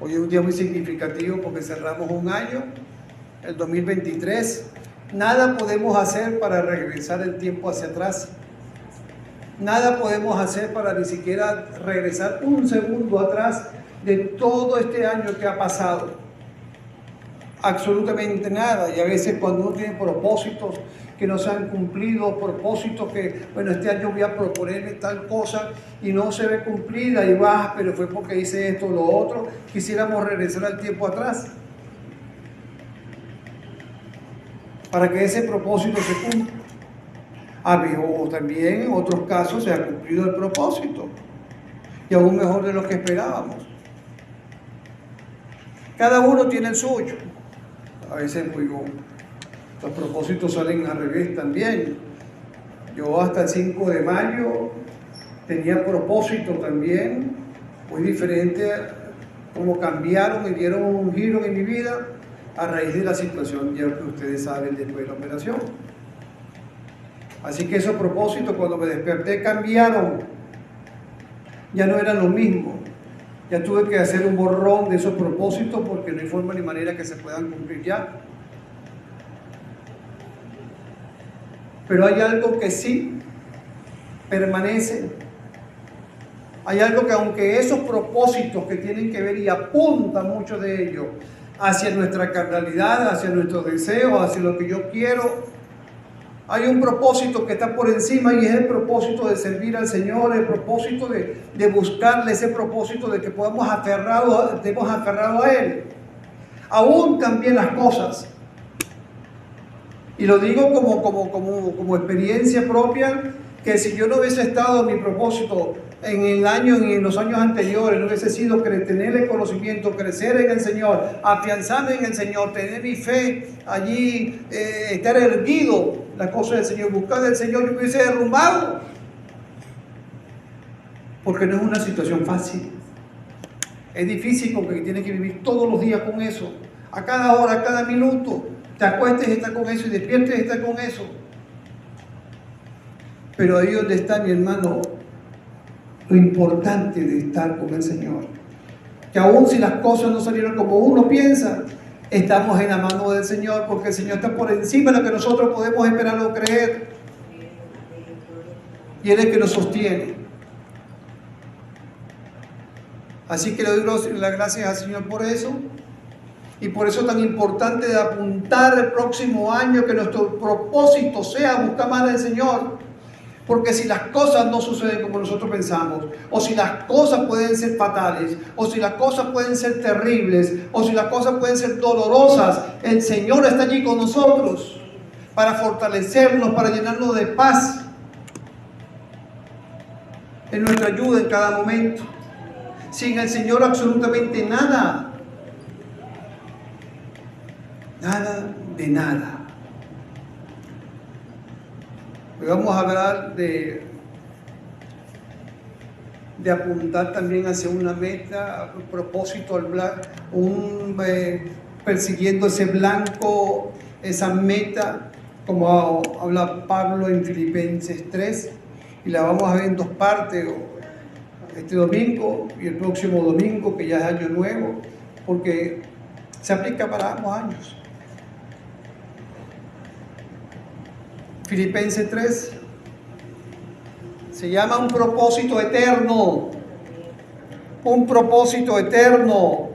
Hoy es un día muy significativo porque cerramos un año, el 2023. Nada podemos hacer para regresar el tiempo hacia atrás. Nada podemos hacer para ni siquiera regresar un segundo atrás de todo este año que ha pasado. Absolutamente nada. Y a veces cuando uno tiene propósitos que no se han cumplido, propósitos que, bueno, este año voy a proponerme tal cosa y no se ve cumplida y va, pero fue porque hice esto o lo otro, quisiéramos regresar al tiempo atrás para que ese propósito se cumpla. O también en otros casos se ha cumplido el propósito y aún mejor de lo que esperábamos. Cada uno tiene el suyo. A veces los propósitos salen al revés también. Yo hasta el 5 de mayo tenía propósito también, muy diferente, como cambiaron y dieron un giro en mi vida a raíz de la situación ya que ustedes saben después de la operación. Así que esos propósitos cuando me desperté cambiaron, ya no eran lo mismo. Ya tuve que hacer un borrón de esos propósitos porque no hay forma ni manera que se puedan cumplir ya. Pero hay algo que sí permanece. Hay algo que aunque esos propósitos que tienen que ver y apuntan muchos de ellos hacia nuestra carnalidad, hacia nuestros deseos, hacia lo que yo quiero, hay un propósito que está por encima y es el propósito de servir al Señor, el propósito de buscarle, ese propósito de que estemos aferrados a Él. Aún también las cosas. Y lo digo como experiencia propia, que si yo no hubiese estado en mi propósito en el año, en los años anteriores, no hubiese sido tener el conocimiento, crecer en el Señor, afianzarme en el Señor, tener mi fe allí, estar erguido la cosa del Señor, buscar del Señor, yo me hubiese derrumbado. Porque no es una situación fácil. Es difícil porque tienes que vivir todos los días con eso, a cada hora, a cada minuto. Te acuestes y estás con eso y despiertes y estás con eso. Pero ahí donde está, mi hermano, lo importante de estar con el Señor. Que aún si las cosas no salieron como uno piensa, estamos en la mano del Señor porque el Señor está por encima de lo que nosotros podemos esperar o creer. Y Él es el que nos sostiene. Así que le doy las gracias al Señor por eso. Y por eso es tan importante de apuntar el próximo año que nuestro propósito sea buscar más del Señor. Porque si las cosas no suceden como nosotros pensamos, o si las cosas pueden ser fatales, o si las cosas pueden ser terribles, o si las cosas pueden ser dolorosas, el Señor está allí con nosotros para fortalecernos, para llenarnos de paz. Es nuestra ayuda en cada momento. Sin el Señor absolutamente nada. Nada de nada. Hoy vamos a hablar de apuntar también hacia una meta, un propósito, persiguiendo ese blanco, esa meta, como habla Pablo en Filipenses 3, y la vamos a ver en dos partes, este domingo y el próximo domingo, que ya es año nuevo, porque se aplica para ambos años. Filipenses 3 se llama un propósito eterno. Un propósito eterno.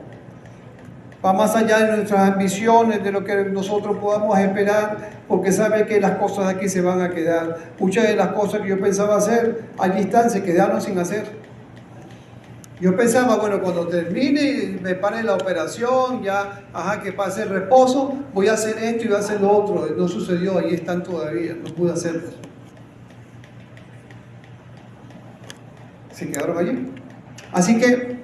Va más allá de nuestras ambiciones, de lo que nosotros podamos esperar, porque sabe que las cosas aquí se van a quedar. Muchas de las cosas que yo pensaba hacer, allí están, se quedaron sin hacer. Yo pensaba, bueno, cuando termine y me pare la operación, ya, que pase el reposo, voy a hacer esto y voy a hacer lo otro. No sucedió, ahí están todavía, no pude hacerlo. Se quedaron allí. Así que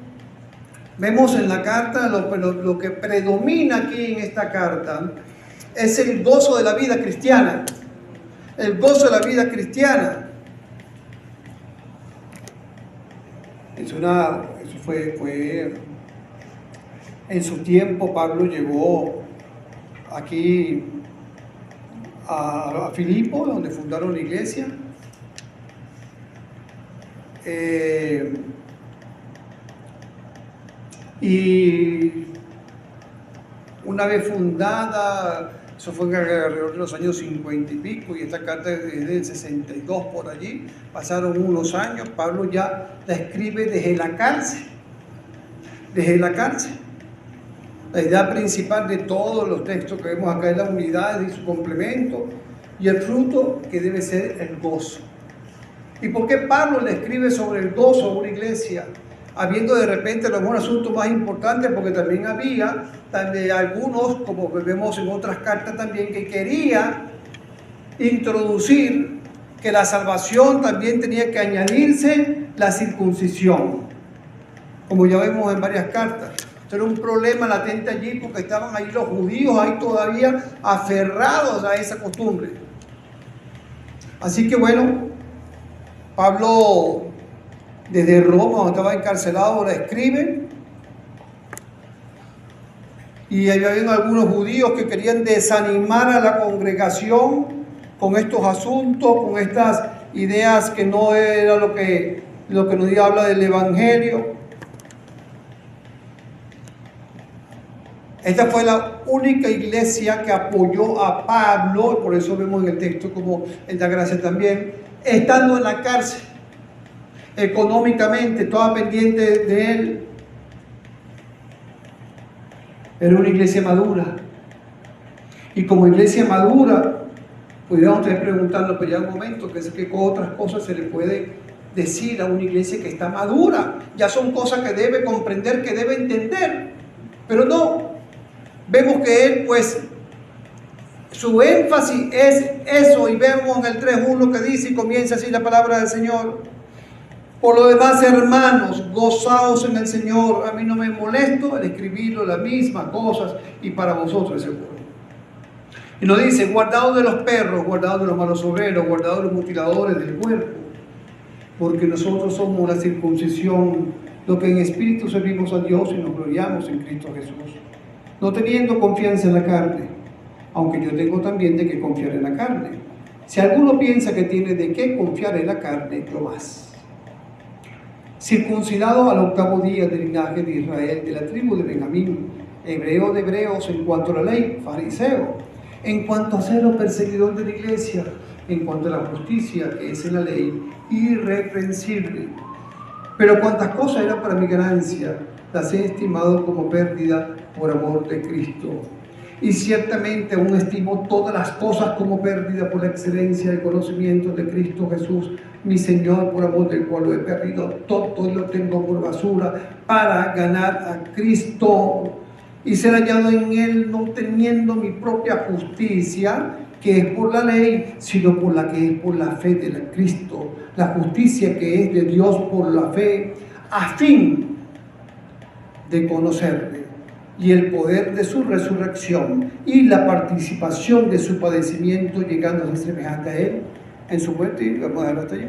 vemos en la carta, lo que predomina aquí en esta carta es el gozo de la vida cristiana. El gozo de la vida cristiana. Eso fue en su tiempo. Pablo llegó aquí a Filipo, donde fundaron la iglesia. Y una vez fundada, eso fue alrededor de los años 50 y pico, y esta carta es del 62 por allí, pasaron unos años, Pablo ya la escribe desde la cárcel. Desde la cárcel. La idea principal de todos los textos que vemos acá es la unidad y su complemento, y el fruto que debe ser el gozo. ¿Y por qué Pablo le escribe sobre el gozo a una iglesia? Habiendo de repente a lo mejor asuntos más importantes, porque también había algunos, como vemos en otras cartas también, que quería introducir que la salvación también tenía que añadirse la circuncisión, como ya vemos en varias cartas. Esto era un problema latente allí, porque estaban ahí los judíos ahí todavía aferrados a esa costumbre. Así que bueno, Pablo desde Roma, donde estaba encarcelado, la escribe. Y había algunos judíos que querían desanimar a la congregación con estos asuntos, con estas ideas que no era lo que nos habla del Evangelio. Esta fue la única iglesia que apoyó a Pablo, por eso vemos en el texto como en la gracia también, estando en la cárcel, económicamente, toda pendiente de él. Era una iglesia madura. Y como iglesia madura, pudiéramos estar preguntando, pero ya un momento, ¿qué otras cosas se le puede decir a una iglesia que está madura? Ya son cosas que debe comprender, que debe entender. Pero no, vemos que él, pues, su énfasis es eso, y vemos en el 3:1 que dice, y comienza así la palabra del Señor: por lo demás, hermanos, gozaos en el Señor. A mí no me molesto el escribirlo, las mismas cosas, y para vosotros seguro. Y nos dice: guardaos de los perros, guardaos de los malos obreros, guardaos de los mutiladores del cuerpo, porque nosotros somos la circuncisión, lo que en espíritu servimos a Dios y nos gloriamos en Cristo Jesús, no teniendo confianza en la carne, aunque yo tengo también de qué confiar en la carne. Si alguno piensa que tiene de qué confiar en la carne, lo más. Circuncidado al 8º día del linaje de Israel, de la tribu de Benjamín, hebreo de hebreos en cuanto a la ley, fariseo, en cuanto a ser perseguidor de la iglesia, en cuanto a la justicia que es en la ley, irreprensible. Pero cuantas cosas eran para mi ganancia, las he estimado como pérdida por amor de Cristo. Y ciertamente aún estimo todas las cosas como pérdida por la excelencia del conocimiento de Cristo Jesús, mi Señor, por amor del cual lo he perdido todo y lo tengo por basura, para ganar a Cristo y ser hallado en Él, no teniendo mi propia justicia, que es por la ley, sino por la que es por la fe de Cristo, la justicia que es de Dios por la fe, a fin de conocerle y el poder de su resurrección y la participación de su padecimiento, llegando a ser semejante a Él en su muerte. Y vamos a dejarlo hasta allí.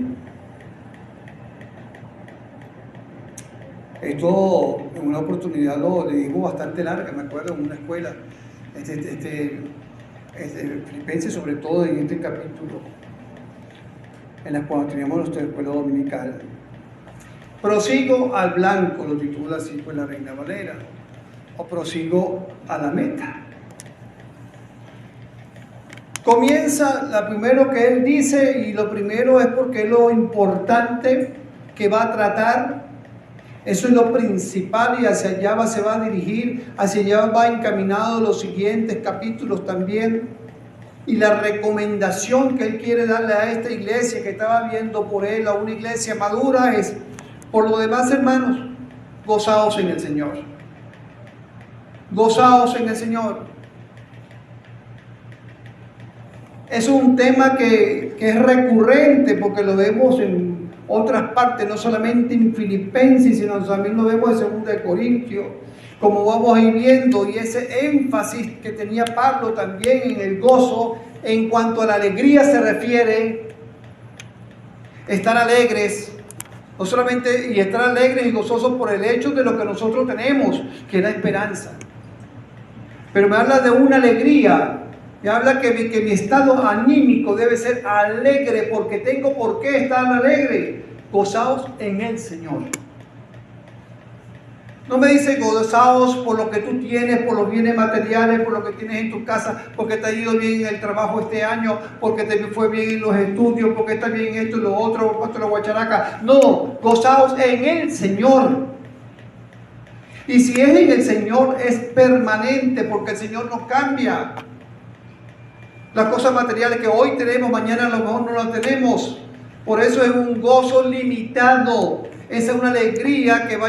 Esto en una oportunidad le digo bastante larga, me acuerdo, en una escuela filipenses, sobre todo en este capítulo, en la cual teníamos nuestra escuela dominical. Prosigo al blanco, lo titula así pues la Reina Valera, o prosigo a la meta. Comienza lo primero que él dice, y lo primero es porque es lo importante que va a tratar. Eso es lo principal, y hacia allá se va a dirigir, hacia allá va encaminado los siguientes capítulos también. Y la recomendación que él quiere darle a esta iglesia que estaba viendo por él, a una iglesia madura, es: por lo demás, hermanos, gozaos en el Señor. Gozaos en el Señor. Es un tema que es recurrente, porque lo vemos en otras partes, no solamente en Filipenses, sino también lo vemos en 2 Corintios, como vamos a ir viendo, y ese énfasis que tenía Pablo también en el gozo, en cuanto a la alegría se refiere, estar alegres, no solamente, y estar alegres y gozosos por el hecho de lo que nosotros tenemos, que es la esperanza, pero me habla de una alegría. Me habla que mi estado anímico debe ser alegre, porque tengo por qué estar alegre. Gozaos en el Señor. No me dice gozaos por lo que tú tienes, por los bienes materiales, por lo que tienes en tu casa, porque te ha ido bien en el trabajo este año, porque te fue bien en los estudios, porque está bien esto y lo otro, cuanto la guacharaca. No, gozaos en el Señor. Y si es en el Señor, es permanente, porque el Señor no cambia. Las cosas materiales que hoy tenemos, mañana a lo mejor no las tenemos. Por eso es un gozo limitado. Esa es una alegría que me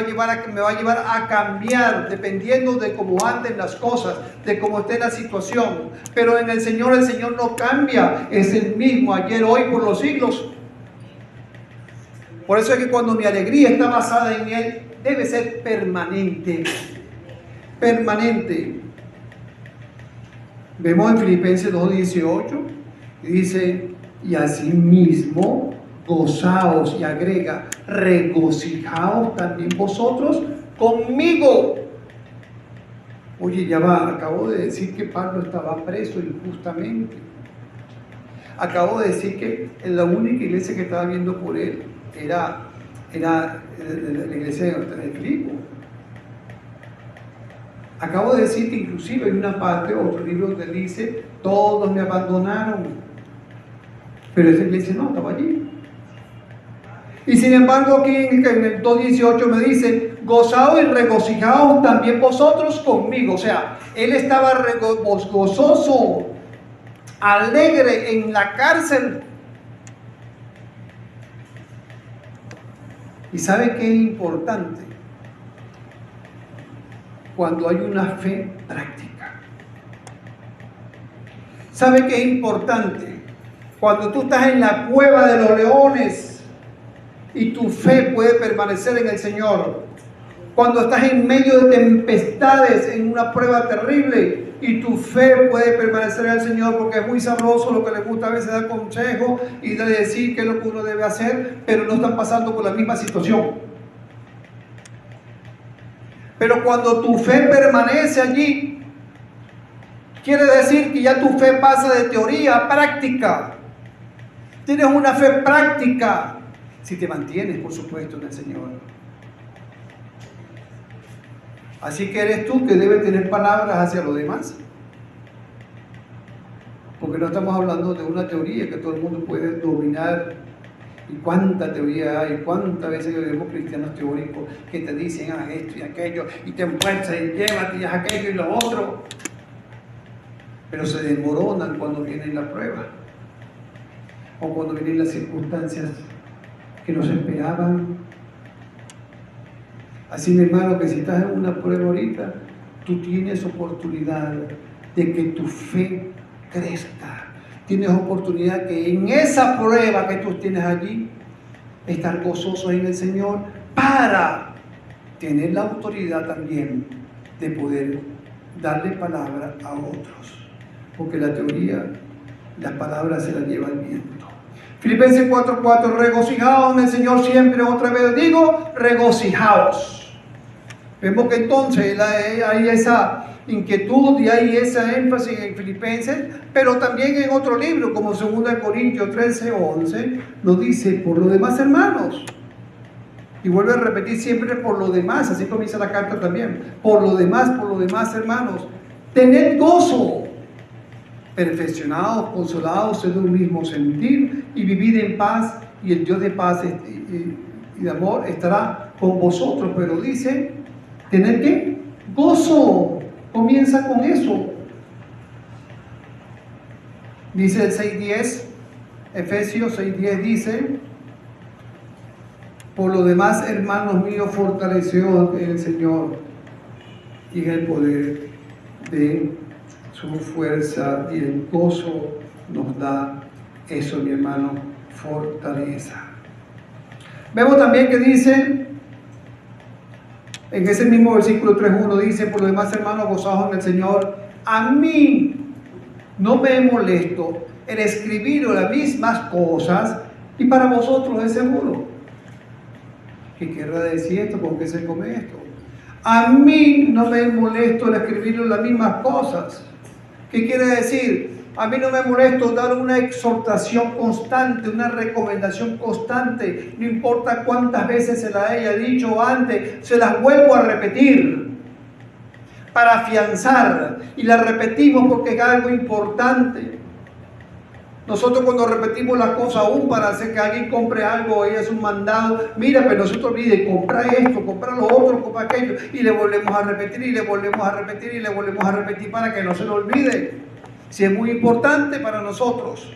va a llevar a cambiar dependiendo de cómo anden las cosas, de cómo esté la situación. Pero en el Señor no cambia. Es el mismo ayer, hoy, por los siglos. Por eso es que cuando mi alegría está basada en Él, debe ser permanente. Permanente. Vemos en Filipenses 2:18 y dice, y asimismo gozaos, y agrega, regocijaos también vosotros conmigo. Oye, ya va, acabo de decir que Pablo estaba preso injustamente. Acabo de decir que la única iglesia que estaba viendo por él era la iglesia de Filipo. Acabo de decir que inclusive hay una parte, otro libro donde dice, todos me abandonaron. Pero esa iglesia no, estaba allí. Y sin embargo aquí en el 2:18 me dice, gozaos y regocijaos también vosotros conmigo. O sea, él estaba gozoso, alegre en la cárcel. ¿Y sabe qué es importante? Cuando hay una fe práctica. ¿Sabe qué es importante? Cuando tú estás en la cueva de los leones y tu fe puede permanecer en el Señor. Cuando estás en medio de tempestades, en una prueba terrible, y tu fe puede permanecer en el Señor, porque es muy sabroso lo que le gusta a veces dar consejo y de decir qué es lo que uno debe hacer, pero no están pasando por la misma situación. Pero cuando tu fe permanece allí, quiere decir que ya tu fe pasa de teoría a práctica. Tienes una fe práctica, si te mantienes, por supuesto, en el Señor. Así que eres tú que debes tener palabras hacia los demás. Porque no estamos hablando de una teoría que todo el mundo puede dominar. Y cuánta teoría hay, cuántas veces vemos cristianos teóricos que te dicen, haz esto y aquello, y te empuerzas y llévate y haz aquello y lo otro. Pero se desmoronan cuando viene la prueba. O cuando vienen las circunstancias que nos esperaban. Así, mi hermano, que si estás en una prueba ahorita, tú tienes oportunidad de que tu fe crezca. Tienes oportunidad que en esa prueba que tú tienes allí, estar gozoso en el Señor para tener la autoridad también de poder darle palabra a otros. Porque la teoría, las palabras se las lleva el viento. Filipenses 4:4, regocijaos en el Señor siempre, otra vez digo, regocijaos. Vemos que entonces hay esa inquietud y hay esa énfasis en Filipenses, pero también en otro libro, como 2 Corintios 13:11, nos dice, por lo demás, hermanos, y vuelve a repetir siempre por lo demás, así comienza la carta también, por lo demás, hermanos, tened gozo, perfeccionados, consolados en un mismo sentir y vivid en paz, y el Dios de paz y de amor estará con vosotros. Pero dice, ¿tener qué? Gozo. Comienza con eso. Dice el 6:10, Efesios 6:10 dice, por lo demás, hermanos míos, fortaleceos en el Señor y en el poder de su fuerza, y el gozo nos da eso, mi hermano, fortaleza. Vemos también que dice, en ese mismo versículo 3:1 dice, por lo demás, hermanos, gozaos en el Señor. A mí no me molesto en escribir las mismas cosas, y para vosotros es seguro. ¿Qué querrá decir esto? ¿Con qué se come esto? A mí no me molesto en escribir las mismas cosas. ¿Qué quiere decir? A mí no me molesta dar una exhortación constante, una recomendación constante. No importa cuántas veces se la haya dicho antes, se las vuelvo a repetir para afianzar. Y la repetimos porque es algo importante. Nosotros cuando repetimos las cosas aún para hacer que alguien compre algo, ella es un mandado, mira, pero no se te olvide, compra esto, compra lo otro, compra aquello, y le volvemos a repetir, y le volvemos a repetir, y le volvemos a repetir para que no se lo olvide. Si es muy importante para nosotros.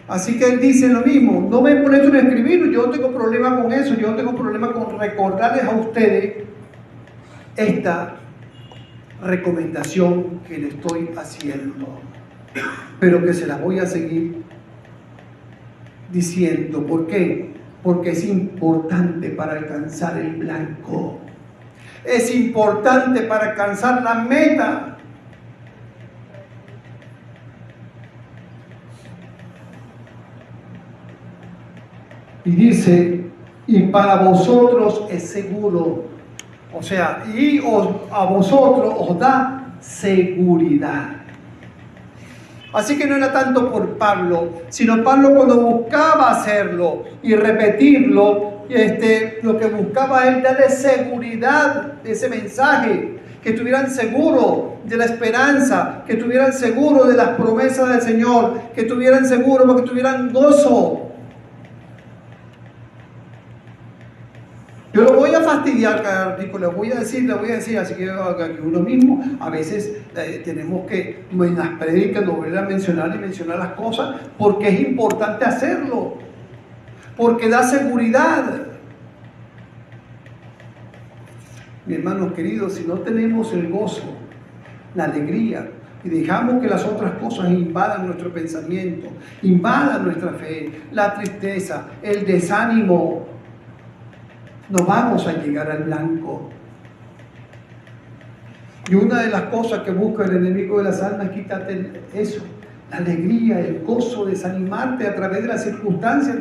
Así que él dice lo mismo, no me molesto en escribirlo, yo no tengo problema con eso, yo no tengo problema con recordarles a ustedes esta recomendación que le estoy haciendo, pero que se las voy a seguir diciendo. ¿Por qué? Porque es importante para alcanzar el blanco, es importante para alcanzar la meta. Y dice, y para vosotros es seguro. O sea, a vosotros os da seguridad. Así que no era tanto por Pablo, sino Pablo cuando buscaba hacerlo y repetirlo, lo que buscaba es darle seguridad de ese mensaje, que estuvieran seguros de la esperanza, que estuvieran seguros de las promesas del Señor, que estuvieran seguros, que tuvieran gozo. Yo lo voy a fastidiar cada artículo, le voy a decir, así que uno mismo a veces tenemos que en las prédicas volver a mencionar las cosas porque es importante hacerlo, porque da seguridad. Mi hermanos queridos, si no tenemos el gozo, la alegría, y dejamos que las otras cosas invadan nuestro pensamiento, invadan nuestra fe, la tristeza, el desánimo, no vamos a llegar al blanco. Y una de las cosas que busca el enemigo de las almas es quitarte eso, la alegría, el gozo, desanimarte a través de las circunstancias,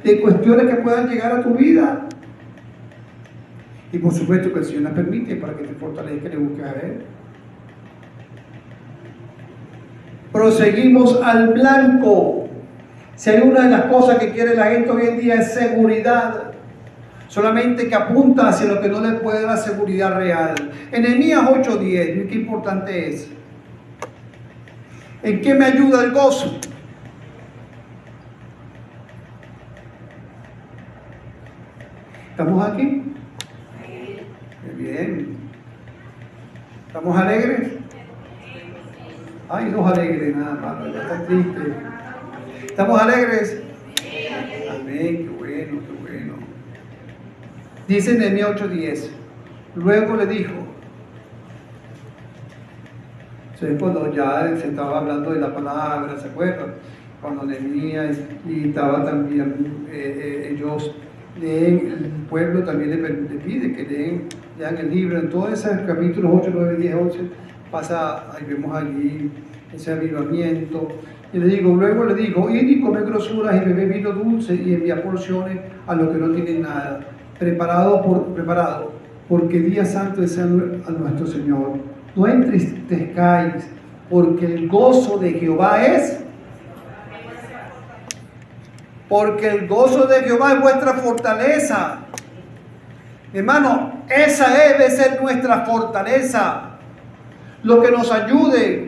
de cuestiones que puedan llegar a tu vida. Y por supuesto que el Señor las permite para que te fortalezca y le busques a Él. Proseguimos al blanco. Si hay una de las cosas que quiere la gente hoy en día es seguridad, solamente que apunta hacia lo que no le puede dar seguridad real. En Nehemías 8:10, qué importante es. ¿En qué me ayuda el gozo? ¿Estamos aquí? Muy bien. ¿Estamos alegres? Ay, no alegres nada más, ya está triste. ¿Estamos alegres? Amén, qué bueno, qué bueno. Dice en Nehemías 8:10, luego le dijo, cuando ya se estaba hablando de la palabra, ¿se acuerdan? Cuando Nehemías y estaba también, ellos leen, el pueblo también le pide que lean el libro, en todos esos capítulos 8, 9, 10, 11, pasa, ahí vemos allí ese avivamiento. Y luego le dijo, id y comed grosuras y bebed vino dulce y envía porciones a los que no tienen nada. Preparado, porque día santo es a nuestro Señor. No entristezcáis, porque el gozo de Jehová es. Porque el gozo de Jehová es vuestra fortaleza. Hermano, esa debe ser nuestra fortaleza, lo que nos ayude.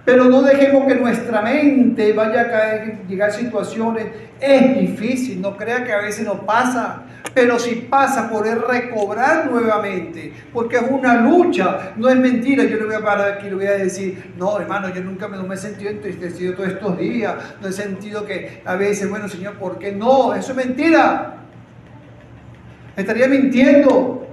Pero no dejemos que nuestra mente vaya a llegar a situaciones. Es difícil, no crea que a veces nos pasa. Pero si pasa, poder recobrar nuevamente, porque es una lucha, no es mentira. Yo le voy a parar aquí y le voy a decir, no hermano, yo nunca me he sentido entristecido todos estos días, no he sentido que a veces, bueno Señor, ¿por qué no? Eso es mentira, estaría mintiendo.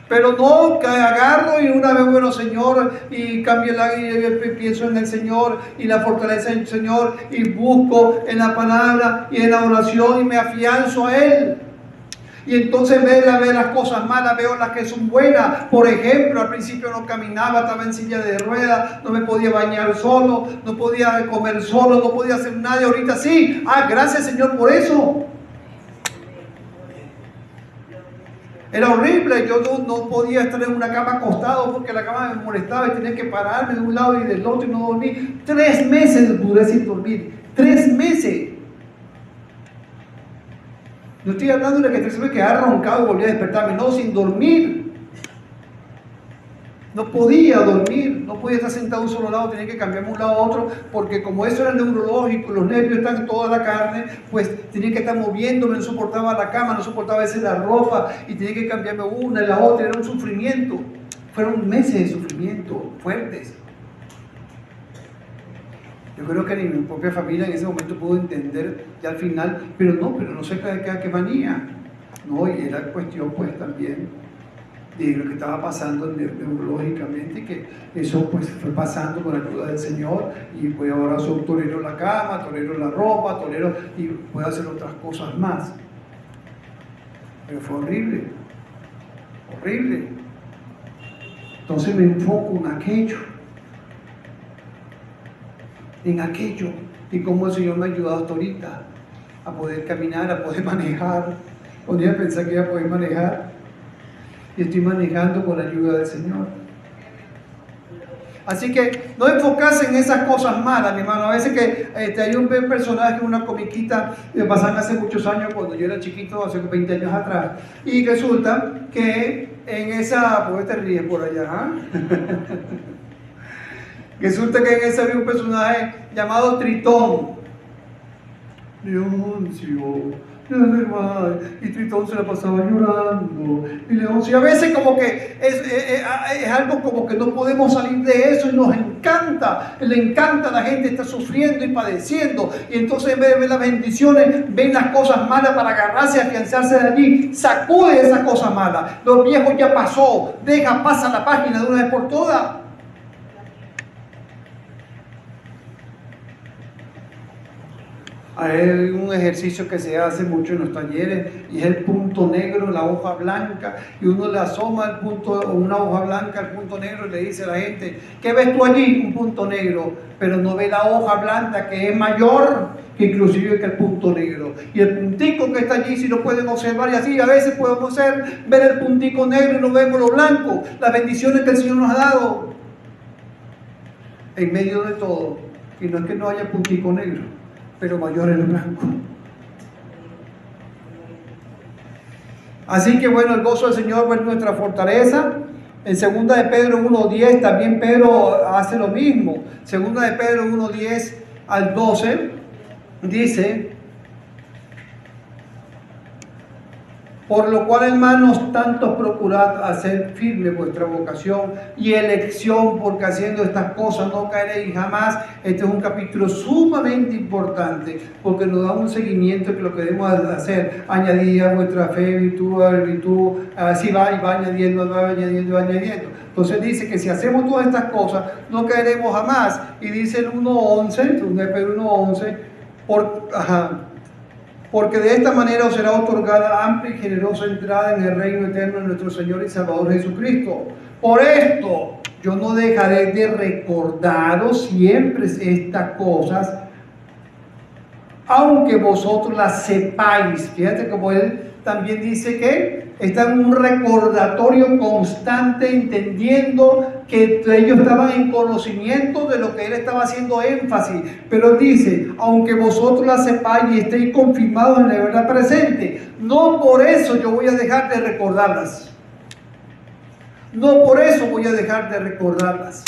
Pero no, que agarro y una vez, bueno Señor, y cambio y pienso en el Señor y la fortaleza del Señor y busco en la palabra y en la oración y me afianzo a Él. Y entonces veo las cosas malas, veo las que son buenas. Por ejemplo, al principio no caminaba, estaba en silla de ruedas, no me podía bañar solo, no podía comer solo, no podía hacer nada. Y ahorita sí. Gracias Señor por eso. Era horrible, yo no podía estar en una cama acostado porque la cama me molestaba y tenía que pararme de un lado y del otro y no dormir. 3 meses duré sin dormir, 3 meses. No estoy hablando de que 3 meses quedaba roncado y volví a despertarme, no, sin dormir. No podía dormir, no podía estar sentado en un solo lado, tenía que cambiarme de un lado a otro, porque como eso era neurológico, los nervios están en toda la carne, pues tenía que estar moviéndome, no soportaba la cama, no soportaba a veces la ropa, y tenía que cambiarme una y la otra, era un sufrimiento. Fueron meses de sufrimiento fuertes. Yo creo que ni mi propia familia en ese momento pudo entender ya al final, pero no sé qué manía. No, y era cuestión pues también de lo que estaba pasando neurológicamente, que eso pues fue pasando con la ayuda del Señor, y pues ahora tolero la cama, tolero la ropa, y puedo hacer otras cosas más. Pero fue horrible, horrible. Entonces me enfoco en aquello, y cómo el Señor me ha ayudado hasta ahorita a poder caminar, a poder manejar. Un día pensé que iba a poder manejar, y estoy manejando con la ayuda del Señor. Así que no enfocarse en esas cosas malas, mi hermano. A veces que hay un personaje, una comiquita, me pasaron hace muchos años, cuando yo era chiquito, hace 20 años atrás, y resulta que en esa, ¿por qué te ríes por allá? Resulta que en esa había un personaje llamado Tritón. Leoncio, y Tritón se la pasaba llorando, y Leoncio, a veces como que es algo como que no podemos salir de eso, y nos encanta, le encanta a la gente estar sufriendo y padeciendo, y entonces en vez de ver las bendiciones, ven las cosas malas para agarrarse y afianzarse de allí. Sacude esas cosas malas, los viejos ya pasó, pasa la página de una vez por todas. Hay un ejercicio que se hace mucho en los talleres, y es el punto negro en la hoja blanca, y uno le asoma el punto, una hoja blanca al punto negro, y le dice a la gente: ¿qué ves tú allí? Un punto negro, pero no ve la hoja blanca, que es mayor que inclusive que el punto negro, y el puntico que está allí, si lo pueden observar, y así a veces podemos ver el puntico negro y no vemos lo blanco, las bendiciones que el Señor nos ha dado en medio de todo. Y no es que no haya puntico negro, pero mayor en el blanco. Así que bueno, el gozo del Señor es nuestra fortaleza. En 2 de Pedro 1:10 también Pedro hace lo mismo. 2 de Pedro 1:10 al 12 dice: por lo cual, hermanos, tantos procurad hacer firme vuestra vocación y elección, porque haciendo estas cosas no caeréis jamás. Este es un capítulo sumamente importante, porque nos da un seguimiento que lo que debemos hacer: añadir a vuestra fe virtud, así va añadiendo. Entonces dice que si hacemos todas estas cosas, no caeremos jamás. Y dice el 1:11, 2 de Pedro 1:11, porque de esta manera os será otorgada amplia y generosa entrada en el reino eterno de nuestro Señor y Salvador Jesucristo. Por esto yo no dejaré de recordaros siempre estas cosas, aunque vosotros las sepáis. Fíjate como él también dice que está en un recordatorio constante, entendiendo que ellos estaban en conocimiento de lo que él estaba haciendo énfasis. Pero él dice: aunque vosotros las sepáis y estéis confirmados en la verdad presente, no por eso yo voy a dejar de recordarlas. No por eso voy a dejar de recordarlas.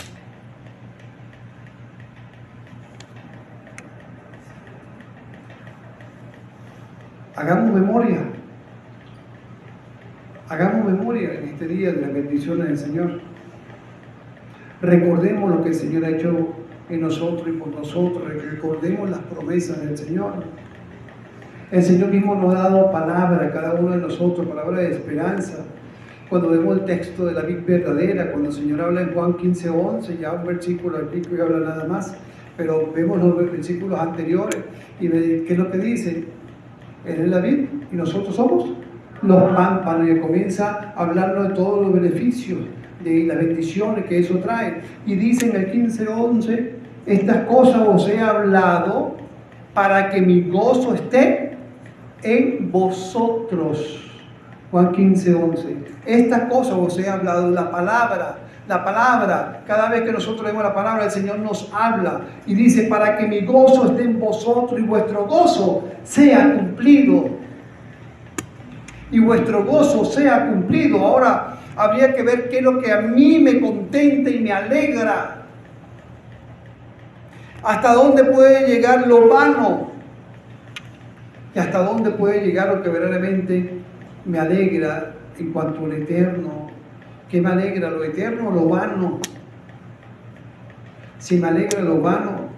Hagamos memoria. Hagamos memoria en este día de las bendiciones del Señor. Recordemos lo que el Señor ha hecho en nosotros y por nosotros. Recordemos las promesas del Señor. El Señor mismo nos ha dado palabra a cada uno de nosotros, palabra de esperanza. Cuando vemos el texto de la vida verdadera, cuando el Señor habla en Juan 15:11, ya un versículo artículo y habla nada más, pero vemos los versículos anteriores y ¿qué es lo que dice? Él es la vid y nosotros somos los pámpanos, y comienza a hablarnos de todos los beneficios, de las bendiciones que eso trae. Y dice en el 15:11: estas cosas os he hablado para que mi gozo esté en vosotros Juan 15, 11. Estas cosas os he hablado, la palabra, cada vez que nosotros leemos la palabra, el Señor nos habla y dice, para que mi gozo esté en vosotros y vuestro gozo sea cumplido. Y vuestro gozo sea cumplido. Ahora, habría que ver qué es lo que a mí me contenta y me alegra. ¿Hasta dónde puede llegar lo vano? ¿Y hasta dónde puede llegar lo que verdaderamente me alegra en cuanto al eterno? ¿Qué me alegra? ¿Lo eterno o lo vano? Si me alegra lo vano,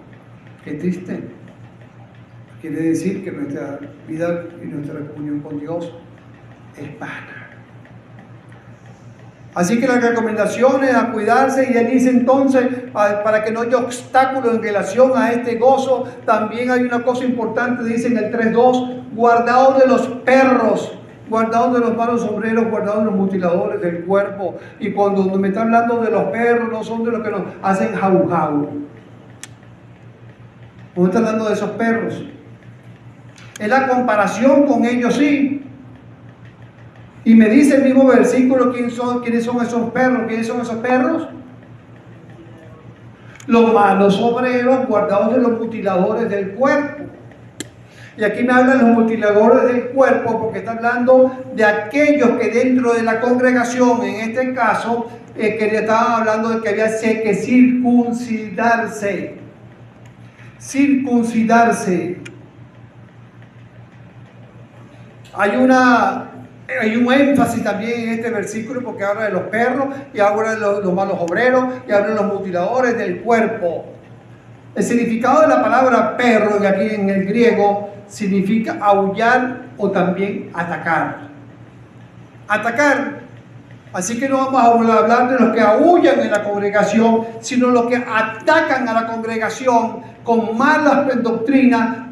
qué triste. Quiere decir que nuestra vida y nuestra comunión con Dios es vana. Así que la recomendación es a cuidarse, y él dice entonces, para que no haya obstáculos en relación a este gozo. También hay una cosa importante, dice en el 3.2, guardaos de los perros, guardaos de los malos obreros, guardaos de los mutiladores del cuerpo. Y cuando me está hablando de los perros, no son de los que nos hacen jau. No está hablando de esos perros. Es la comparación con ellos, sí. Y me dice el mismo versículo quiénes son esos perros. ¿Quiénes son esos perros? Los malos obreros, guardados de los mutiladores del cuerpo. Y aquí me hablan los mutiladores del cuerpo porque está hablando de aquellos que dentro de la congregación, en este caso, que le estaban hablando de que había que circuncidarse. Circuncidarse. Hay un énfasis también en este versículo porque habla de los perros y habla de los malos obreros y habla de los mutiladores del cuerpo. El significado de la palabra perro, que aquí en el griego significa aullar o también atacar. Atacar. Así que no vamos a hablar de los que aullan en la congregación, sino los que atacan a la congregación con malas doctrinas,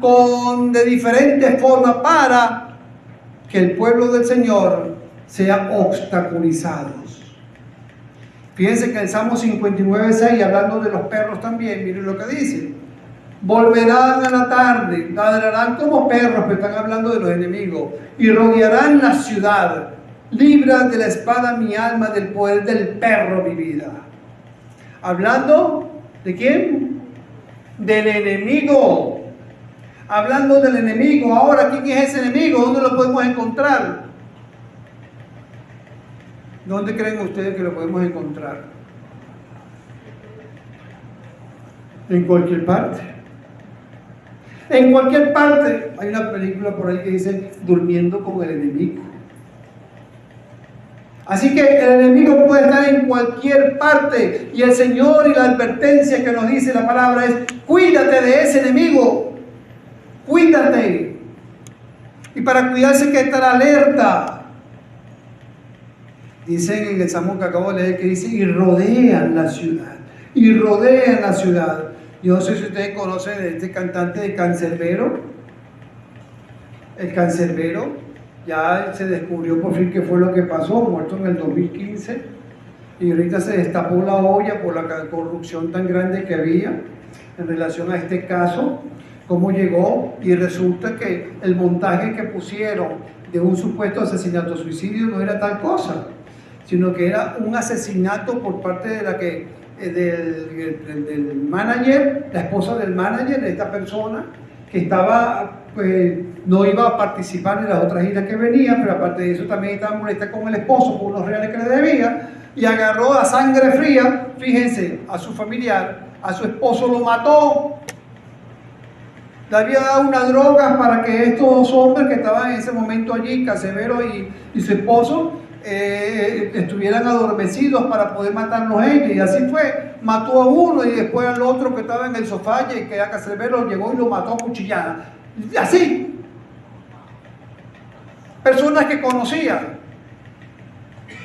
de diferentes formas, para que el pueblo del Señor sea obstaculizado. Fíjense que en el Salmo 59:6, hablando de los perros también, miren lo que dice: volverán a la tarde, ladrarán como perros, pero están hablando de los enemigos, y rodearán la ciudad. Libra de la espada mi alma, del poder del perro mi vida. Hablando de quién? Del enemigo. Hablando del enemigo. Ahora, ¿quién es ese enemigo? ¿Dónde lo podemos encontrar? ¿Dónde creen ustedes que lo podemos encontrar? En cualquier parte. En cualquier parte. Hay una película por ahí que dice Durmiendo con el enemigo. Así que el enemigo puede estar en cualquier parte. Y el Señor, y la advertencia que nos dice la palabra es: cuídate de ese enemigo. Cuídate. Y para cuidarse hay que estar alerta. Dicen en el Salmo que acabo de leer que dice: y rodean la ciudad. Y rodean la ciudad. Yo no sé si ustedes conocen de este cantante de Canserbero. El Canserbero ya se descubrió por fin qué fue lo que pasó, muerto en el 2015. Y ahorita se destapó la olla por la corrupción tan grande que había en relación a este caso. Cómo llegó, y resulta que el montaje que pusieron de un supuesto asesinato suicidio no era tal cosa, sino que era un asesinato por parte de del manager, la esposa del manager de esta persona, que estaba, pues, no iba a participar en las otras giras que venían, pero aparte de eso también estaba molesta con el esposo por unos reales que le debía, y agarró a sangre fría, fíjense, a su familiar, a su esposo lo mató. Le había dado una droga para que estos dos hombres que estaban en ese momento allí, Canserbero y su esposo, estuvieran adormecidos para poder matarlos ellos. Y así fue, mató a uno y después al otro que estaba en el sofá, y que era Canserbero, llegó y lo mató a cuchillada. Y así. Personas que conocía.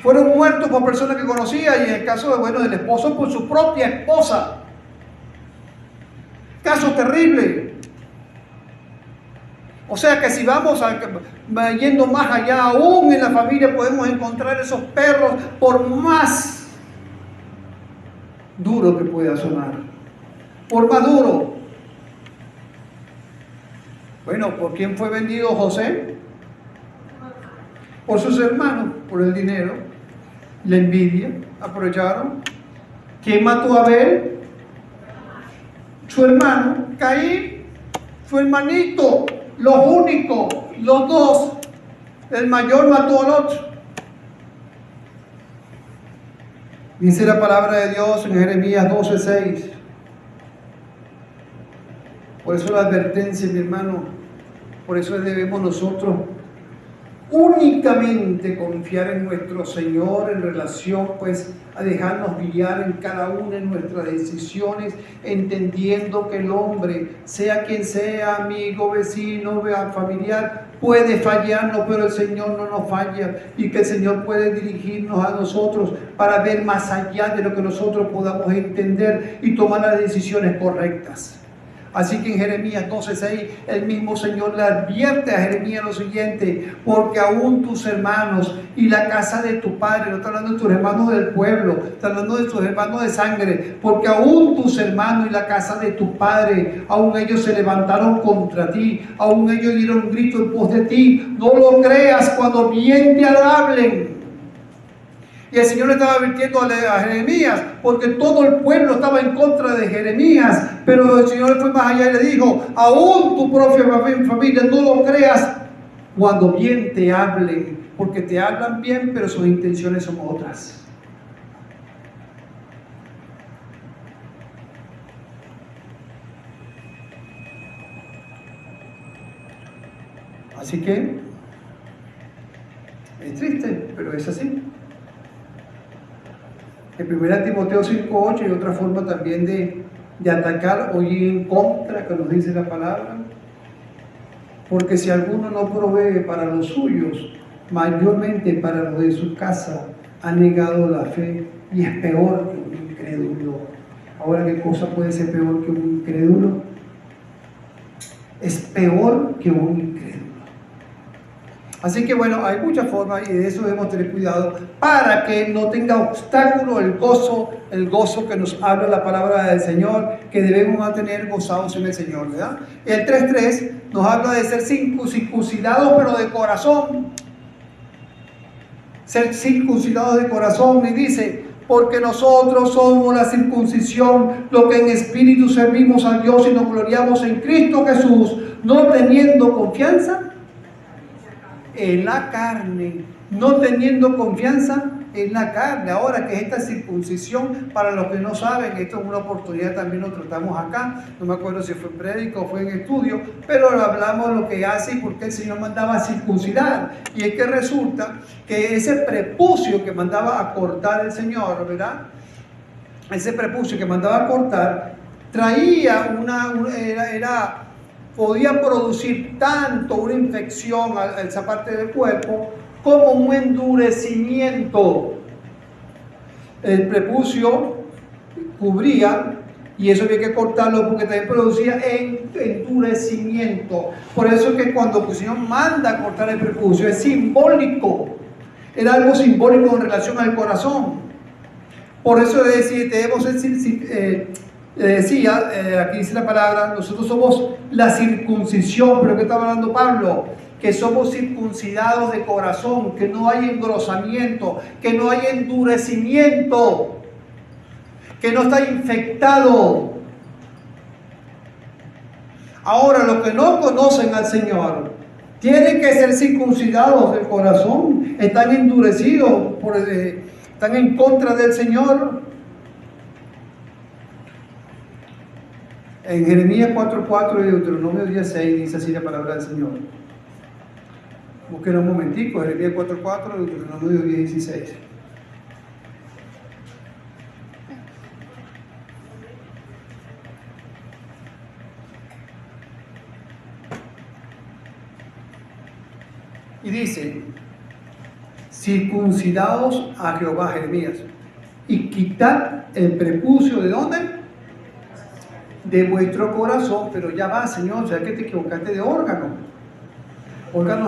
Fueron muertos por personas que conocía, y en el caso del esposo por su propia esposa. Caso terrible. O sea que si vamos yendo más allá, aún en la familia podemos encontrar esos perros, por más duro que pueda sonar, por más duro. Bueno, ¿por quién fue vendido José? por sus hermanos, por el dinero, la envidia, aprovecharon. ¿Quién mató a Abel? Su hermano, Caín, su hermanito, los únicos, los dos. El mayor mató al otro. Dice la palabra de Dios en Jeremías 12:6. Por eso la advertencia, mi hermano, por eso debemos nosotros únicamente confiar en nuestro Señor en relación pues a dejarnos guiar en cada una de nuestras decisiones, entendiendo que el hombre, sea quien sea, amigo, vecino, familiar, puede fallarnos, pero el Señor no nos falla, y que el Señor puede dirigirnos a nosotros para ver más allá de lo que nosotros podamos entender y tomar las decisiones correctas. Así que en Jeremías 12:6 el mismo Señor le advierte a Jeremías lo siguiente: porque aún tus hermanos y la casa de tu padre, no está hablando de tus hermanos del pueblo, está hablando de tus hermanos de sangre, porque aún tus hermanos y la casa de tu padre, aún ellos se levantaron contra ti, aún ellos dieron un grito en pos de ti. No lo creas cuando bien te hablen. Y el Señor le estaba advirtiendo a Jeremías, porque todo el pueblo estaba en contra de Jeremías, pero el Señor fue más allá y le dijo: aún tu propia familia, no lo creas cuando bien te hablen, porque te hablan bien, pero sus intenciones son otras. Así que es triste, pero es así. En 1 Timoteo 5:8 hay otra forma también de atacar o ir en contra, que nos dice la palabra. Porque si alguno no provee para los suyos, mayormente para los de su casa, ha negado la fe y es peor que un incrédulo. Ahora, ¿qué cosa puede ser peor que un incrédulo? Es peor que un incrédulo. Así que bueno, hay muchas formas y de eso debemos tener cuidado para que no tenga obstáculo el gozo que nos habla la palabra del Señor, que debemos mantener gozados en el Señor, ¿verdad? El 3:3 nos habla de ser circuncidados pero de corazón. Ser circuncidados de corazón, y dice: porque nosotros somos la circuncisión, lo que en espíritu servimos a Dios y nos gloriamos en Cristo Jesús, no teniendo confianza en la carne, no teniendo confianza en la carne. Ahora, que es esta circuncisión, para los que no saben, esto es una oportunidad, también lo tratamos acá, no me acuerdo si fue en prédica o fue en estudio, pero hablamos lo que hace y por qué el Señor mandaba a circuncidar. Y es que resulta que ese prepucio que mandaba a cortar el Señor, ¿verdad? Ese prepucio que mandaba a cortar traía podía producir tanto una infección a esa parte del cuerpo como un endurecimiento. El prepucio cubría, y eso había que cortarlo porque también producía endurecimiento. Por eso es que cuando el Señor manda a cortar el prepucio, es simbólico, era algo simbólico en relación al corazón. Por eso debemos decía, aquí dice la palabra, nosotros somos la circuncisión, pero ¿qué está hablando Pablo? Que somos circuncidados de corazón, que no hay engrosamiento, que no hay endurecimiento, que no está infectado. Ahora, los que no conocen al Señor tienen que ser circuncidados del corazón, están endurecidos, están en contra del Señor. En Jeremías 4:4 y Deuteronomio 10:6 dice así la palabra del Señor. Busquen un momentico, Jeremías 4:4 y Deuteronomio 10:16. Y dice: circuncidaos a Jehová, Jeremías, y quitad el prepucio, ¿de dónde? De vuestro corazón. Pero ya va, Señor, o sea que te equivocaste de órgano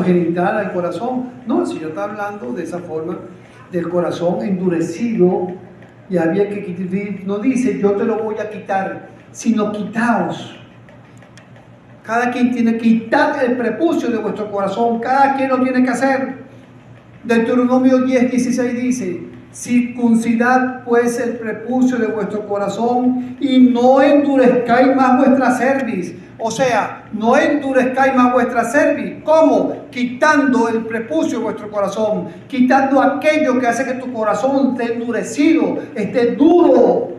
genital al corazón. No, el Señor está hablando de esa forma, del corazón endurecido, y había que quitar. No dice yo te lo voy a quitar, sino quitaos. Cada quien tiene que quitar el prepucio de vuestro corazón, cada quien lo tiene que hacer. Deuteronomio 10:16 dice: circuncidad pues el prepucio de vuestro corazón y no endurezcáis más vuestra cerviz. O sea, no endurezcáis más vuestra cerviz. ¿Cómo? Quitando el prepucio de vuestro corazón, quitando aquello que hace que tu corazón esté endurecido, esté duro.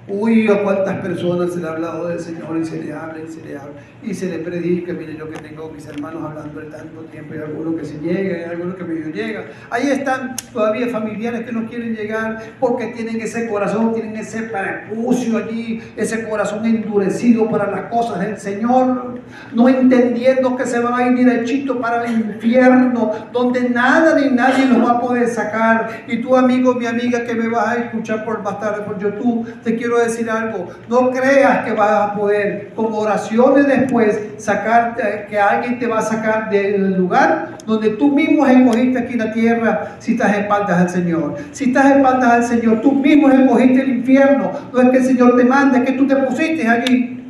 Uy, a cuántas personas se le ha hablado del Señor y se le habla y se le habla y se le predica. Mire, yo que tengo mis hermanos hablando de tanto tiempo, y algunos que se llegan, y algunos que medio llegan. Ahí están todavía familiares que no quieren llegar porque tienen ese corazón, tienen ese prepucio allí, ese corazón endurecido para las cosas del Señor, no entendiendo que se van a ir derechito para el infierno, donde nada ni nadie los va a poder sacar. Y tú, amigo, mi amiga, que me vas a escuchar más tarde por YouTube, te quiero decir algo: no creas que vas a poder con oraciones después sacarte, que alguien te va a sacar del lugar donde tú mismo escogiste aquí en la tierra. Si estás espaldas al Señor, si estás espaldas al Señor, tú mismo escogiste el infierno. No es que el Señor te mande, es que tú te pusiste allí.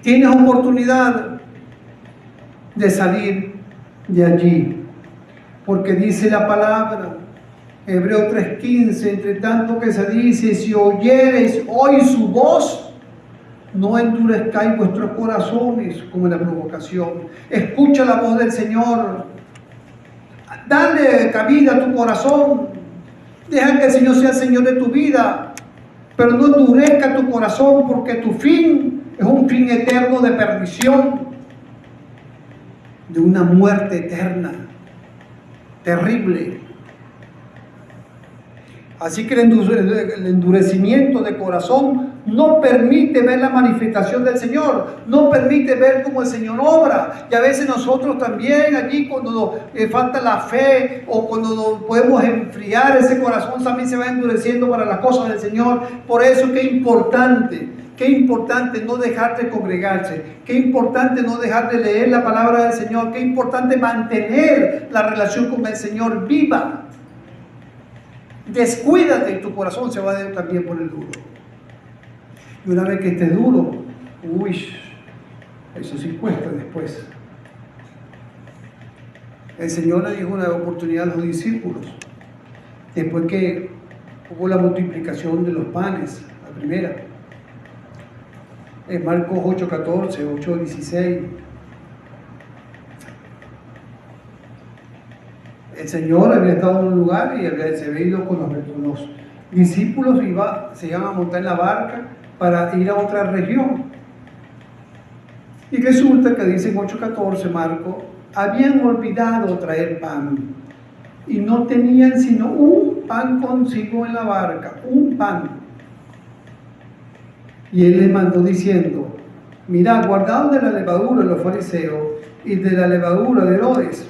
Tienes oportunidad de salir de allí, porque dice la palabra, Hebreos 3:15: entre tanto que se dice, si oyereis hoy su voz, no endurezcáis vuestros corazones como en la provocación. Escucha la voz del Señor, dale cabida a tu corazón, deja que el Señor sea el Señor de tu vida, pero no endurezca tu corazón, porque tu fin es un fin eterno de perdición, de una muerte eterna, terrible. Así que el endurecimiento de corazón no permite ver la manifestación del Señor, no permite ver cómo el Señor obra. Y a veces nosotros también allí, cuando nos falta la fe o cuando nos podemos enfriar, ese corazón también se va endureciendo para las cosas del Señor. Por eso qué importante no dejar de congregarse, qué importante no dejar de leer la palabra del Señor, qué importante mantener la relación con el Señor viva. Descuídate y tu corazón se va a también poner duro. Y una vez que esté duro, uy, eso sí cuesta después. El Señor le dio una oportunidad a los discípulos, después que hubo la multiplicación de los panes, la primera. En Marcos 8:14, 8:16. El Señor había estado en un lugar y se había ido con los discípulos, se iban a montar en la barca para ir a otra región. Y resulta que dice en 8:14 Marco, habían olvidado traer pan y no tenían sino un pan consigo en la barca, un pan. Y él les mandó diciendo, mirad, guardaos de la levadura de los fariseos y de la levadura de Herodes.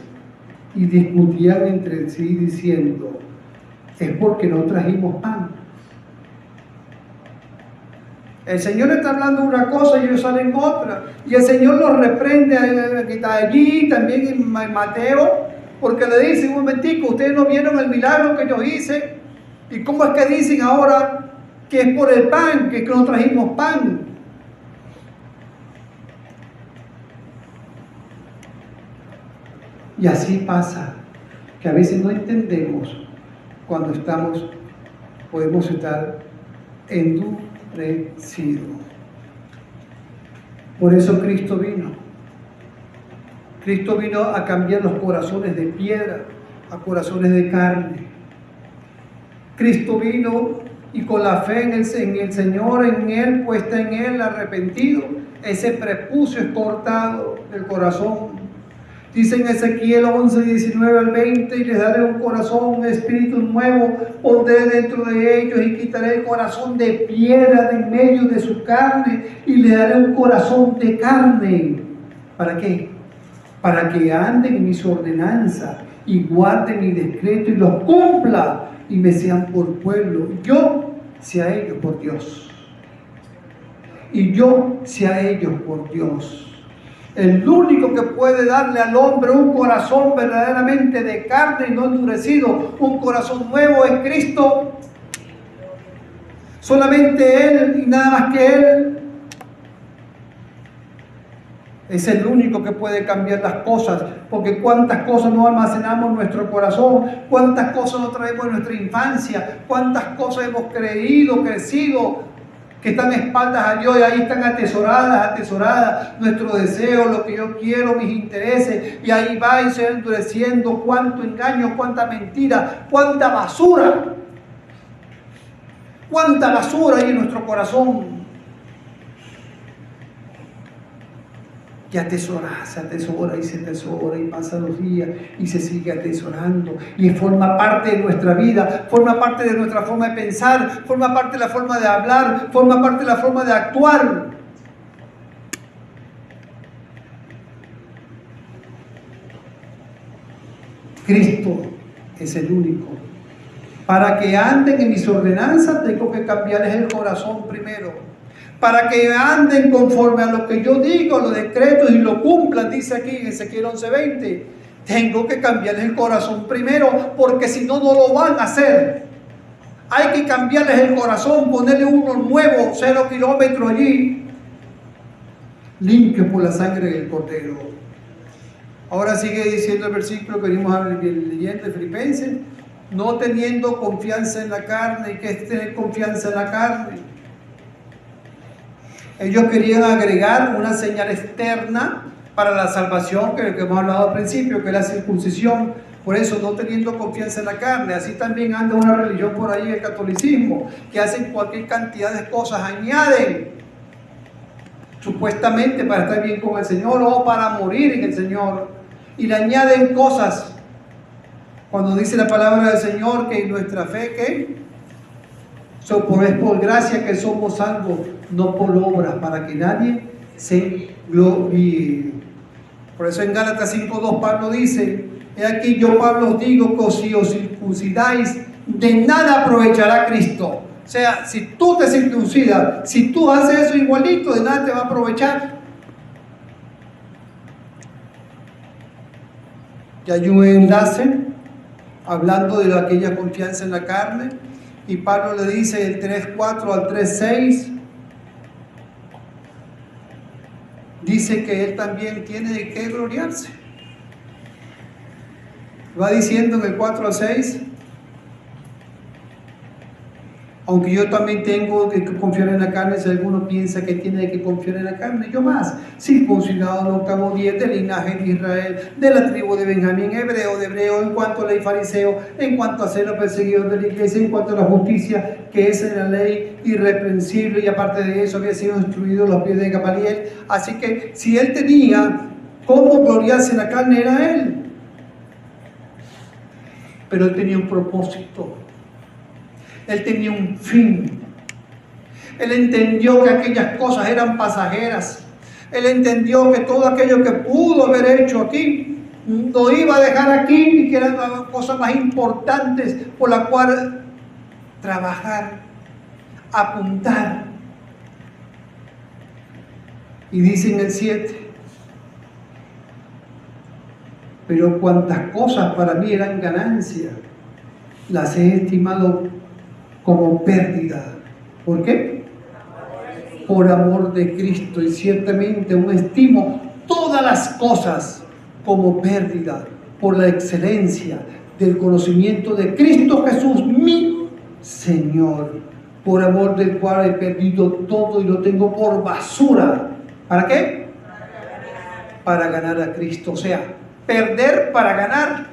Y discutían entre sí diciendo, es porque no trajimos pan. El Señor está hablando una cosa y ellos salen otra. Y el Señor los reprende, que está allí también en Mateo, porque le dice, un momentico, ustedes no vieron el milagro que yo hice. ¿Y cómo es que dicen ahora que es por el pan, que no trajimos pan? Y así pasa, que a veces no entendemos cuando podemos estar endurecidos. Por eso Cristo vino. Cristo vino a cambiar los corazones de piedra a corazones de carne. Cristo vino y con la fe en el Señor, en Él, puesta en Él, arrepentido, ese prepucio es cortado del corazón. Dice en Ezequiel 11:19-20, y les daré un corazón, un espíritu nuevo, pondré dentro de ellos y quitaré el corazón de piedra de en medio de su carne y le daré un corazón de carne. ¿Para qué? Para que anden en mis ordenanzas y guarden mi decreto y los cumpla y me sean por pueblo. Yo sea ellos por Dios. Y yo sea ellos por Dios. El único que puede darle al hombre un corazón verdaderamente de carne y no endurecido, un corazón nuevo, es Cristo. Solamente Él y nada más que Él. Es el único que puede cambiar las cosas, porque cuántas cosas no almacenamos en nuestro corazón, cuántas cosas no traemos en nuestra infancia, cuántas cosas hemos creído, crecido, que están espaldas a Dios y ahí están atesoradas, nuestros deseos, lo que yo quiero, mis intereses, y ahí va y se va endureciendo, cuánto engaño, cuánta mentira, cuánta basura hay en nuestro corazón. Y se atesora y pasan los días y se sigue atesorando y forma parte de nuestra vida, forma parte de nuestra forma de pensar, forma parte de la forma de hablar, forma parte de la forma de actuar. Cristo es el único. Para que anden en mis ordenanzas tengo que cambiarles el corazón primero. Para que anden conforme a lo que yo digo, los decretos y lo cumplan, dice aquí en Ezequiel 11:20. Tengo que cambiarles el corazón primero, porque si no, no lo van a hacer. Hay que cambiarles el corazón, ponerle uno nuevo, 0 kilómetros allí, limpio por la sangre del Cordero. Ahora sigue diciendo el versículo que venimos leyendo de Filipenses, no teniendo confianza en la carne. ¿Qué es tener confianza en la carne? Ellos querían agregar una señal externa para la salvación, que hemos hablado al principio, que es la circuncisión. Por eso, no teniendo confianza en la carne. Así también anda una religión por ahí, el catolicismo, que hacen cualquier cantidad de cosas, añaden, supuestamente para estar bien con el Señor o para morir en el Señor, y le añaden cosas. Cuando dice la palabra del Señor que nuestra fe, ¿qué? Es por gracia que somos salvos, no por obras, para que nadie se gloríe. Por eso en Gálatas 5:2 Pablo dice, he aquí yo Pablo os digo que si os circuncidáis, de nada aprovechará Cristo. O sea, si tú te circuncidas, si tú haces eso igualito, de nada te va a aprovechar. Y hay un enlace hablando de aquella confianza en la carne. Y Pablo le dice del 3:4 al 3:6, dice que él también tiene de qué gloriarse. Va diciendo en el 4 al 6, aunque yo también tengo que confiar en la carne, si alguno piensa que tiene que confiar en la carne, yo más, circuncidado al octavo día del linaje de Israel, de la tribu de Benjamín, hebreo de hebreo, en cuanto a ley fariseo, en cuanto a ser los perseguidores de la iglesia, en cuanto a la justicia que es en la ley irreprensible, y aparte de eso había sido instruido los pies de Gamaliel. Así que si él tenía cómo gloriarse en la carne, era él. Pero él tenía un propósito. Él tenía un fin. Él entendió que aquellas cosas eran pasajeras. Él entendió que todo aquello que pudo haber hecho aquí lo iba a dejar aquí, y que eran las cosas más importantes por las cuales trabajar, apuntar. Y dice en el 7, pero cuantas cosas para mí eran ganancia, las he estimado como pérdida. ¿Por qué? Por amor de Cristo. Y ciertamente aún estimo todas las cosas como pérdida por la excelencia del conocimiento de Cristo Jesús, mi Señor, por amor del cual he perdido todo y lo tengo por basura. ¿Para qué? Para ganar a Cristo. O sea, perder para ganar.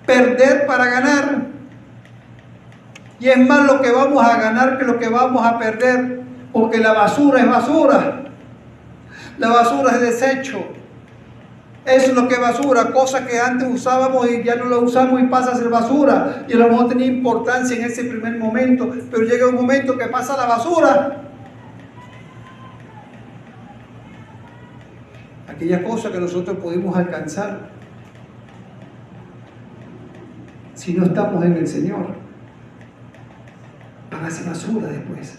Perder para ganar. Y es más lo que vamos a ganar que lo que vamos a perder, porque la basura es basura. La basura es desecho. Eso es lo que es basura, cosas que antes usábamos y ya no lo usamos y pasa a ser basura. Y a lo mejor tenía importancia en ese primer momento, pero llega un momento que pasa la basura. Aquellas cosas que nosotros pudimos alcanzar si no estamos en el Señor, van a ser basura después.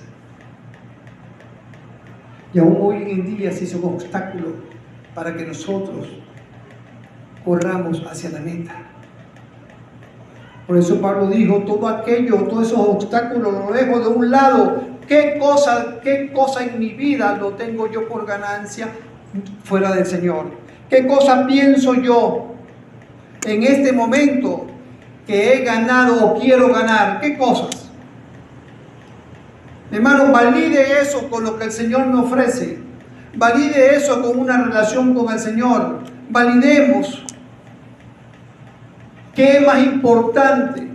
Y aún hoy en día se hizo un obstáculo para que nosotros corramos hacia la meta. Por eso Pablo dijo, todo aquello, todos esos obstáculos los dejo de un lado ¿Qué cosa en mi vida lo tengo yo por ganancia fuera del Señor? ¿Qué cosa pienso yo en este momento que he ganado o quiero ganar? ¿Qué cosas? Hermano, valide eso con lo que el Señor me ofrece. Valide eso con una relación con el Señor. Validemos. ¿Qué es más importante?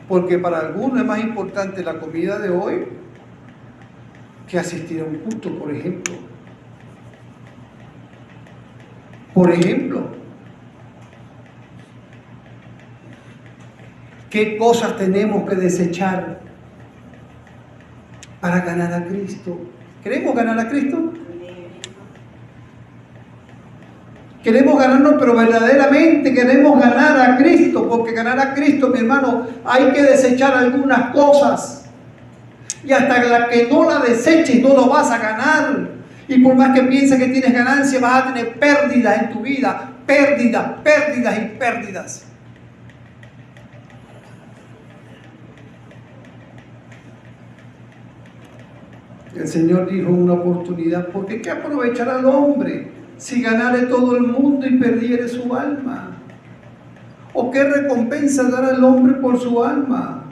Porque para algunos es más importante la comida de hoy que asistir a un culto, por ejemplo. Por ejemplo, ¿qué cosas tenemos que desechar para ganar a Cristo? ¿Queremos ganar a Cristo? Queremos ganarnos, pero verdaderamente queremos ganar a Cristo, porque ganar a Cristo, mi hermano, hay que desechar algunas cosas. Y hasta la que no la deseches, no lo vas a ganar. Y por más que pienses que tienes ganancia, vas a tener pérdidas en tu vida. Pérdidas, pérdidas y pérdidas. El Señor dijo en una oportunidad, porque ¿qué aprovechará el hombre si ganare todo el mundo y perdiere su alma? ¿O qué recompensa dará el hombre por su alma?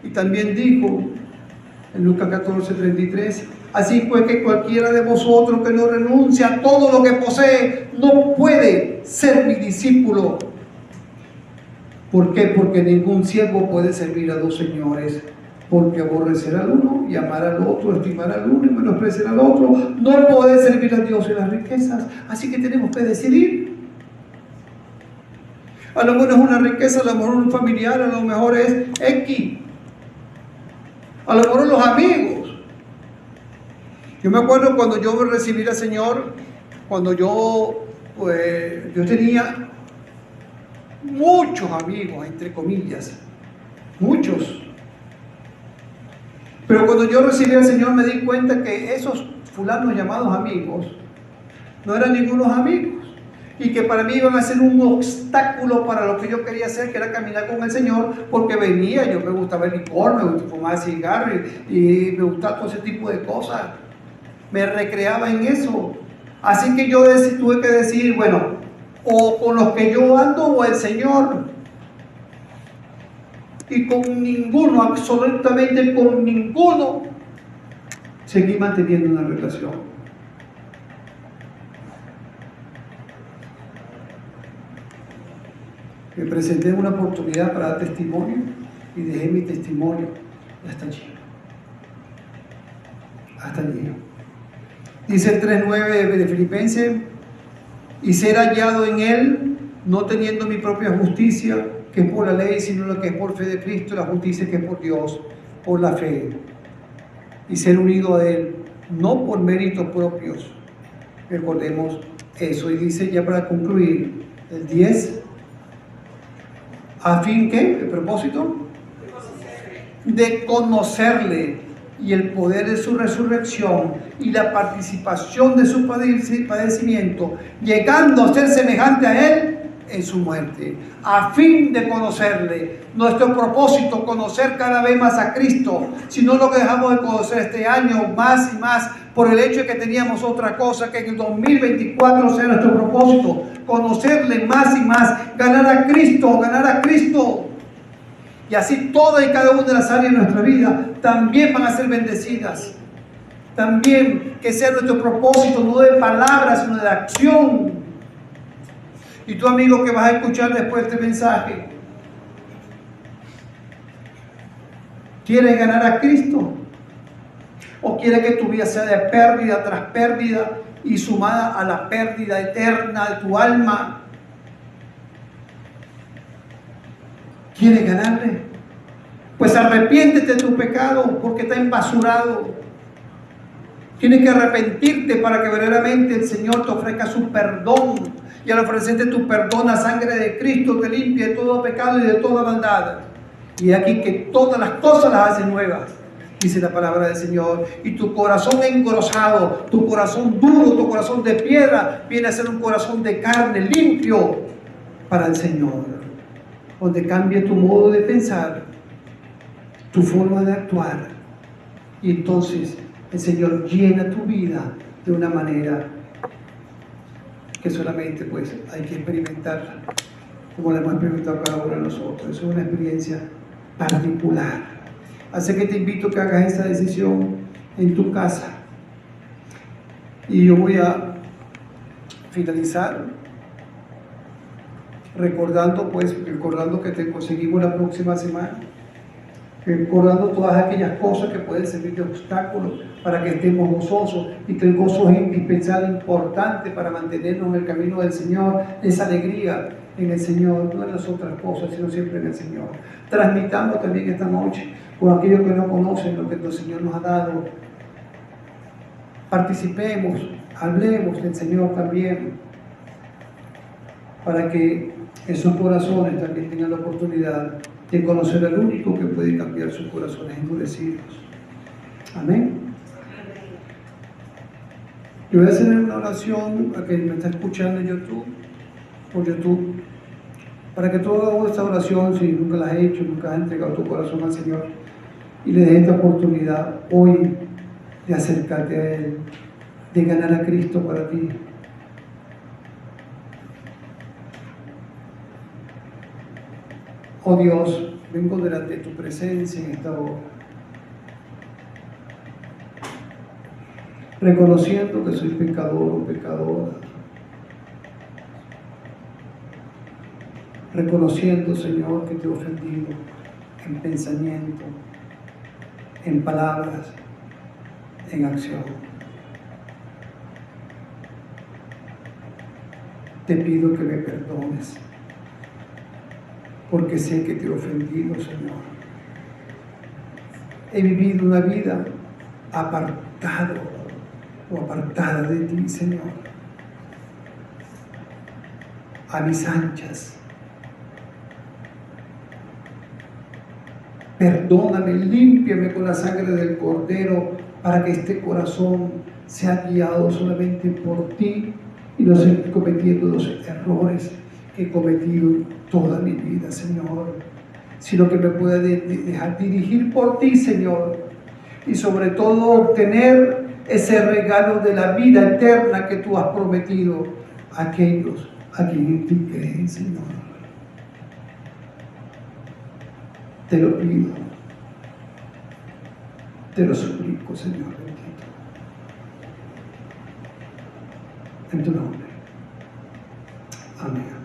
Y también dijo en Lucas 14:33, así pues que cualquiera de vosotros que no renuncie a todo lo que posee, no puede ser mi discípulo. ¿Por qué? Porque ningún siervo puede servir a dos señores, porque aborrecerá al uno y amará al otro, estimará al uno y menospreciará al otro. No puede servir a Dios y las riquezas. Así que tenemos que decidir. A lo mejor es una riqueza, a lo mejor un familiar, a lo mejor es X. A lo mejor los amigos. Yo me acuerdo cuando yo recibí al Señor, cuando yo tenía muchos amigos, entre comillas, muchos. Pero cuando yo recibí al Señor me di cuenta que esos fulanos llamados amigos no eran ningunos amigos y que para mí iban a ser un obstáculo para lo que yo quería hacer, que era caminar con el Señor, porque venía, yo me gustaba el licor, me gustaba fumar cigarro y me gustaba todo ese tipo de cosas. Me recreaba en eso. Así que yo tuve que decidir, bueno, o con los que yo ando o el Señor. Y con ninguno, absolutamente con ninguno, seguí manteniendo una relación. Me presenté en una oportunidad para dar testimonio y dejé mi testimonio hasta allí. Hasta allí. Dice el 3:9 de Filipenses, y ser hallado en él, no teniendo mi propia justicia, que es por la ley, sino la que es por fe de Cristo, la justicia que es por Dios, por la fe. Y ser unido a él, no por méritos propios. Recordemos eso. Y dice ya para concluir, el 10, ¿a fin qué? ¿El propósito? De conocerle y el poder de su resurrección y la participación de su padecimiento, llegando a ser semejante a él en su muerte, a fin de conocerle. Nuestro propósito, conocer cada vez más a Cristo. Si no lo que dejamos de conocer este año más y más, por el hecho de que teníamos otra cosa, que en el 2024 sea nuestro propósito, conocerle más y más, ganar a Cristo, ganar a Cristo. Y así todas y cada una de las áreas de nuestra vida también van a ser bendecidas. También que sea nuestro propósito, no de palabras, sino de acción. Y tú, amigo, que vas a escuchar después este mensaje, ¿quieres ganar a Cristo? ¿O quieres que tu vida sea de pérdida tras pérdida y sumada a la pérdida eterna de tu alma? ¿Quieres ganarle? Pues arrepiéntete de tu pecado porque está embasurado. Tienes que arrepentirte para que verdaderamente el Señor te ofrezca su perdón. Y al ofrecerte tu perdón, la sangre de Cristo te limpia de todo pecado y de toda maldad. Y aquí que todas las cosas las hace nuevas, dice la palabra del Señor. Y tu corazón engrosado, tu corazón duro, tu corazón de piedra, viene a ser un corazón de carne limpio para el Señor, donde cambie tu modo de pensar tu forma de actuar. Y entonces el Señor llena tu vida de una manera que solamente pues hay que experimentarla, como la hemos experimentado cada uno de nosotros. Es una experiencia particular. Así que te invito a que hagas esa decisión en tu casa. Y yo voy a finalizar recordando que te conseguimos la próxima semana, recordando todas aquellas cosas que pueden servir de obstáculos para que estemos gozosos, y que el gozo es indispensable, importante para mantenernos en el camino del Señor, esa alegría en el Señor, no en las otras cosas, sino siempre en el Señor. Transmitamos también esta noche con aquellos que no conocen lo que el Señor nos ha dado. Participemos, hablemos del Señor también, para que esos corazones también tengan la oportunidad de conocer al único que puede cambiar sus corazones endurecidos. Amén. Yo voy a hacer una oración a quien me está escuchando en YouTube, por YouTube, para que tú hagas esta oración, si nunca la has hecho, nunca has entregado tu corazón al Señor, y le des esta oportunidad hoy de acercarte a Él, de ganar a Cristo para ti. Oh Dios, vengo delante de tu presencia en esta hora, reconociendo que soy pecador o pecadora, reconociendo, Señor, que te he ofendido en pensamiento, en palabras, en acción. Te pido que me perdones, porque sé que te he ofendido, Señor. He vivido una vida apartada de ti, Señor, a mis anchas. Perdóname, límpiame con la sangre del Cordero, para que este corazón sea guiado solamente por ti y no seguir cometiendo los errores que he cometido toda mi vida, Señor, sino que me pueda dejar dirigir por ti, Señor, y sobre todo obtener ese regalo de la vida eterna que tú has prometido a aquellos a quienes en ti creen, Señor. Te lo pido, te lo suplico, Señor bendito, en tu nombre. Amén.